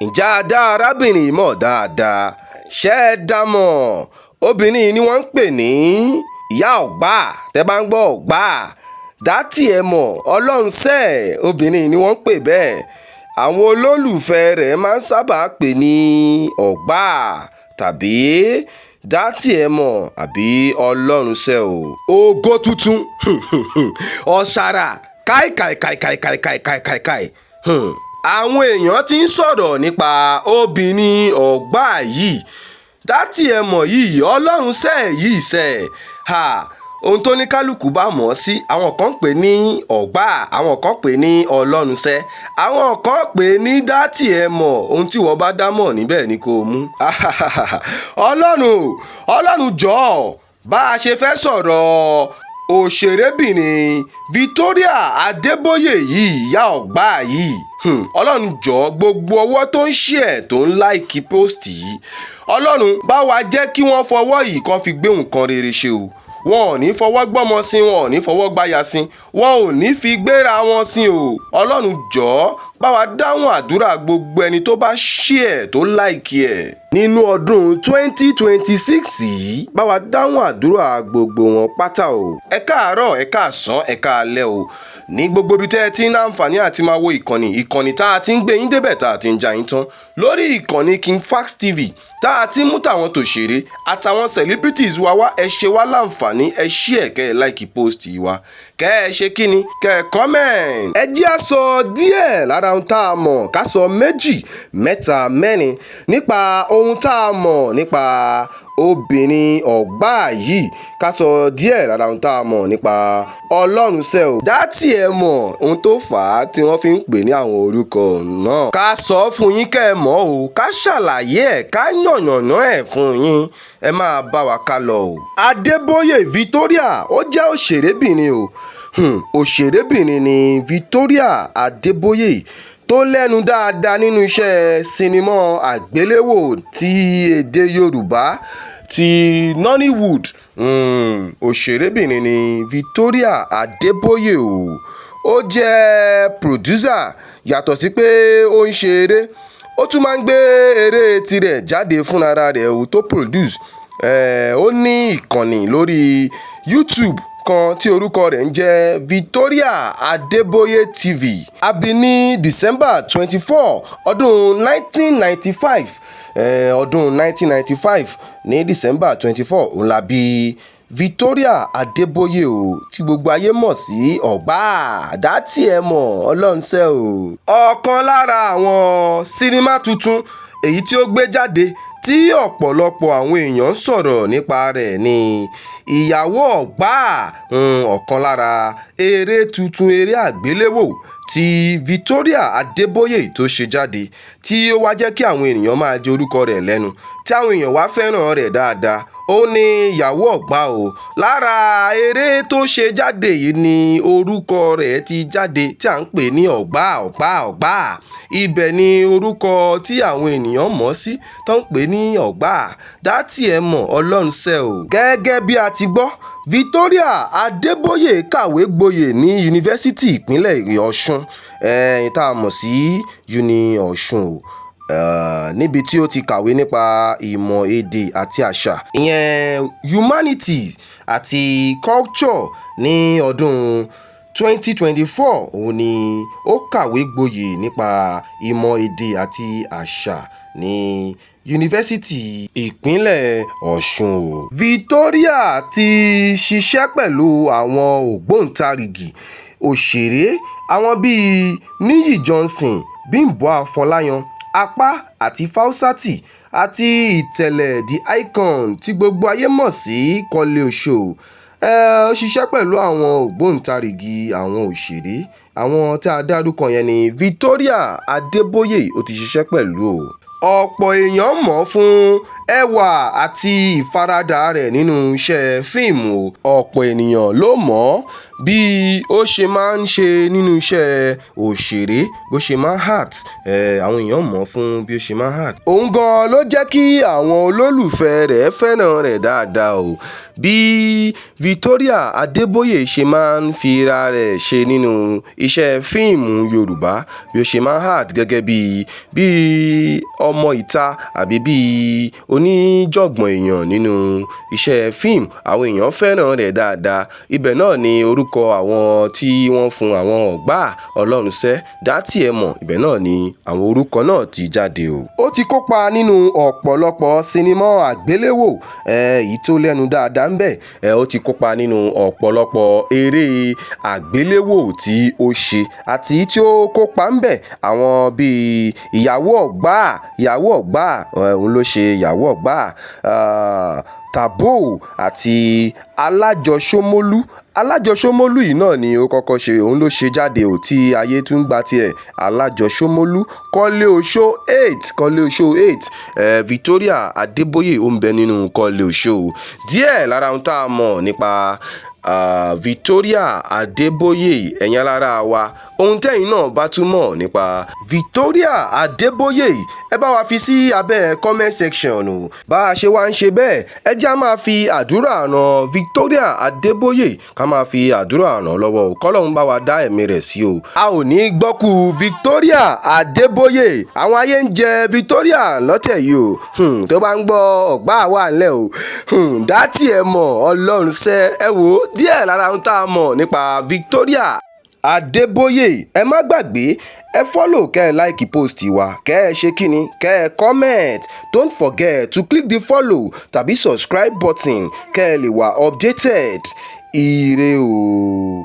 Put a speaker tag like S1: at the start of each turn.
S1: ǹjẹ́ a dá arábìnrin yìí mọ̀ dáadáa? ṣé ẹ dá mọ̀? obìnrin yìí ni wọ́n ń pè ní ìyá ọ̀gbà. tẹ́ bá ń gbọ́ ọ̀gbà, dátì ẹ mọ̀ ọlọ́run sẹ́, obìnrin yìí ni wọ́n ń pè bẹ́ẹ̀. àwọn olólùfẹ́ rẹ̀ máa ń sábà pè ní ọ̀gbà tàbí dátì ẹ mọ̀ àbí ọlọ́run sẹ́ o. ògo tuntun ọ̀ṣàrà káìkàìkàìkàìkàìkàìkàì. àwọn èèyàn ti ń sọ̀rọ̀ nípa obìnrin ọ̀gbà yìí, dátì ẹ mọ̀ yìí, ọlọ́run sẹ́ yìí sẹ́. ohun tó ní kálukú bá mọ̀ ọ́ sí, àwọn kan pè ní ọ̀gbà, àwọn kan pè ní ọlọ́run sẹ́, àwọn kan pè ní dátì ẹ mọ̀. ohun tí wọ́n bá dá mọ̀ níbẹ̀ ni kò mú. ọlọ́run jọ̀ọ́, bá a ṣe fẹ́ sọ̀rọ̀ òṣèrébìnrin Victoria Adeboye yìí, ìyá ọ̀gbà yìí, ọlọ́run jọ̀ọ́, gbogbo ọwọ́ tó ń share tó ń like post yìí, ọlọ́run bá wa jẹ́ kí wọ́n fọwọ́ yìí kan fi gbé nǹkan rere ṣe o. wọn ò ní fọwọ́ gbọ́mọ sí, wọn ò ní fọwọ́ gbáya sí, wọn ò ní fi gbéra wọn sí o. ọlọ́run jọ̀ọ́, bá wa dáhùn àdúrà gbogbo ẹni tó bá share tó like ẹ̀ nínú ọdún 2026 yìí. bá wa dáhùn àdúrà gbogbo wọn pátá o. ẹ káàárọ̀, ẹ káàsán, ẹ káalẹ́ o, ní gbogbo ibi tẹ́ ẹ ti ń láǹfààní àti máa wo ìkànnì tá a ti ń gbé yín débẹ̀, tá a ti ń já yín tán lórí ìkànnì Kingfax TV, tá a ti ń mú tàwọn tòṣèré àtàwọn celebrities wa wá. ẹ ṣe wá láǹfààní, ẹ share, kẹ́ ẹ like post yìí wá, kẹ́ ẹ ṣe kíni, kẹ́ ẹ comment. ẹ jẹ́ á sọ díẹ̀ lára ohun tá a mọ̀, ká sọ méjì mẹ́ta mẹ́rin nípa ohun tá a mọ̀ nípa obìnrin ọ̀gbà yìí. ká sọ díẹ̀ lára ohun tá a mọ̀ nípa ọlọ́run sẹ́ o. dátì ẹ mọ̀ ohun tó fà á tí wọ́n fi ń pè ní àwọn orúkọ náà. ká sọ fún yín kẹ́ ẹ mọ̀ o, ká ṣàlàyé ẹ̀, ká yànnàná ẹ̀ fún yín. ẹ máa bá wa ká lọ o. Adeboye Victoria ó jẹ́ òṣèrébìnrin o. òṣèrébìnrin ni Victoria Adeboye tó lẹ́nu dáadáa nínú iṣẹ́ sinimá àgbéléwò ti èdè Yorùbá ti Nollywood. òṣèrébìnrin ni Victoria Adeboye o. ó jẹ́ producer, yàtọ̀ sí pé ó ń ṣe eré, ó tún máa ń gbé eré tirẹ̀ jáde fúnra rẹ̀ o tó produce. ó ní ìkànnì lórí YouTube kan tí orúkọ rẹ̀ ń jẹ́ Victoria Adeboye TV. a bí ní December 24 ọdún 1995. ọdún 1995 ní December 24 òun la bí Victoria Adeboye o, tí gbogbo ayé mọ̀ sí ọ̀gbà. dátì ẹ mọ̀ ọlọ́run sẹ́ o. ọ̀kan lára àwọn sinimá tuntun èyí tí ó gbé jáde tí ọ̀pọ̀lọpọ̀ àwọn èèyàn ń sọ̀rọ̀ nípa rẹ̀ ni ìyàwó ọ̀gbà. ọ̀kan lára eré tuntun, eré àgbéléwò tí Victoria Adeboye tó ṣe jáde, tí ó wá jẹ́ kí àwọn ènìyàn máa jẹ orúkọ rẹ̀ lẹ́nu, tí àwọn èèyàn wá fẹ́ràn rẹ̀ dáadáa. ó ní ìyàwó ọ̀gbà o. lára eré tó ṣe jáde yìí ni orúkọ rẹ̀ ti jáde, tí à ń pè ní ọ̀gbà. ibẹ̀ ni orúkọ tí àwọn ènìyàn mọ̀ sí tó ń pè ní ọ̀gbà. dátì ẹ mọ̀ ọlọ́run sẹ́ o. gẹ́gẹ́ bí a ti gbọ́, Victoria Adeboye kàwé gboyè ní yunifásítì ìpínlẹ̀ Ọ̀ṣun, tá a mọ̀ sí uni Ọ̀ṣun o. níbi tí ó ti kàwé nípa ìmọ̀ èdè àti àṣà, ìyẹn humanities àti culture. ní ọdún 2024 òun ni ó kàwé gboyè nípa ìmọ̀ èdè àti àṣà ní yunifásítì ìpínlẹ̀ Ọ̀ṣun o. Victoria ti ṣiṣẹ́ pẹ̀lú àwọn ògbóǹtarìgì òṣèré, àwọn bíi Níyì Johnson, Bímbọ́ Afọláyan, Apá àti Fáúsátì, àti Ìtẹ̀lẹ̀ the Icon tí gbogbo ayé mọ̀ sí Kọ́lé Oṣó. ó ṣiṣẹ́ pẹ̀lú àwọn ògbóǹtarìgì àwọn òṣèré. àwọn tí a dárúkọ yẹn ni Victoria Adeboye ó ti ṣiṣẹ́ pẹ̀lú o. ọ̀pọ̀ èèyàn mọ̀ ọ́ fún ẹwà àti ìfaradà rẹ̀ nínú iṣẹ́ fíìmù. Ọ̀pọ̀ ènìyàn ló mọ̀ ọ́ bí ó ṣe máa ń ṣe nínú iṣẹ́ òṣèré, bó ṣe máa ń act. Àwọn èèyàn mọ̀ ọ́ fún bí ó ṣe máa ń act. Òun gan ló jẹ́ kí àwọn olólùfẹ́ rẹ̀ fẹ́ràn rẹ̀ dáadáa o. Bí Victoria Adeboye ṣe máa ń fi ra rẹ̀ ṣe nínú iṣẹ́ fíìmù Yorùbá, bí ó ṣe máa ń act gẹ́gẹ́ bí ọmọ ìta àbí bí oníjọ̀gbọ̀n èèyàn nínú iṣẹ́ fíìmù, àwọn èèyàn fẹ́ràn rẹ̀ dáadáa. Ibẹ̀ náà ni orúkọ àwọn tí wọ́n fún àwọn ọ̀gbá Ọlọ́runṣẹ́ dátì ẹ mọ̀, ibẹ̀ náà ni àwọn orúkọ náà ti jáde o. Ó ti kópa nínú ọ̀pọ̀lọpọ̀ sinimá àgbéléwò èyí tó lẹ́nu dáadáa ń bẹ̀. Ó ti kópa nínú ọ̀pọ̀lọpọ̀ eré àgbéléwò tí ó ṣe àti tí ó kópa ń bẹ̀. Àwọn bíi ìyàwó ọ̀gbá, òun ló ṣe ìyàwó ọ̀gbá, Tàbó àti alájọṣómólú yìí náà ni ó kọ́kọ́ ṣe, òun ló ṣe jáde ò tí ayé tún gba tiẹ̀. Alájọṣómólú, Kọ́lé Oṣó 8. Victoria Adeboye ó ń bẹ nínú Kọ́lé Oṣó. Díẹ̀ lára ohun tá a mọ̀ nípa Victoria Adeboye, ẹ̀yin alára wa, ohun tẹ́yin náà bá tún mọ̀ nípa Victoria Adeboye, ẹ bá wa fi sí abẹ́ comment section o. Bá a ṣe wá ń ṣe bẹ́ẹ̀, ẹ jẹ́ á máa fi àdúrà ràn Victoria Adeboye, ká máa fi àdúrà ràn lọ́wọ́ o. Kọ́lọ́run bá wa dá ẹ̀mí rẹ̀ sí o. A ò ní gbọ́kú Victoria Adeboye. Àwọn ayé ń jẹ Victoria lọ́tẹ̀ yìí o. Tó bá ń gbọ́ ọ̀gbá wà ńlẹ̀ o. Dátì ẹ mọ̀, Ọlọ́runṣẹ́, ẹ wò ó díẹ̀ lára ohun tá a mọ̀ nípa Victoria Adeboye. Ẹ má gbàgbé, ẹ follow, kẹ́ ẹ like post wa, kẹ́ ẹ ṣe kíni, kẹ́ ẹ comment. Don't forget to click the follow tàbí subscribe button kẹ́ ẹ lè wà updated. Ire o.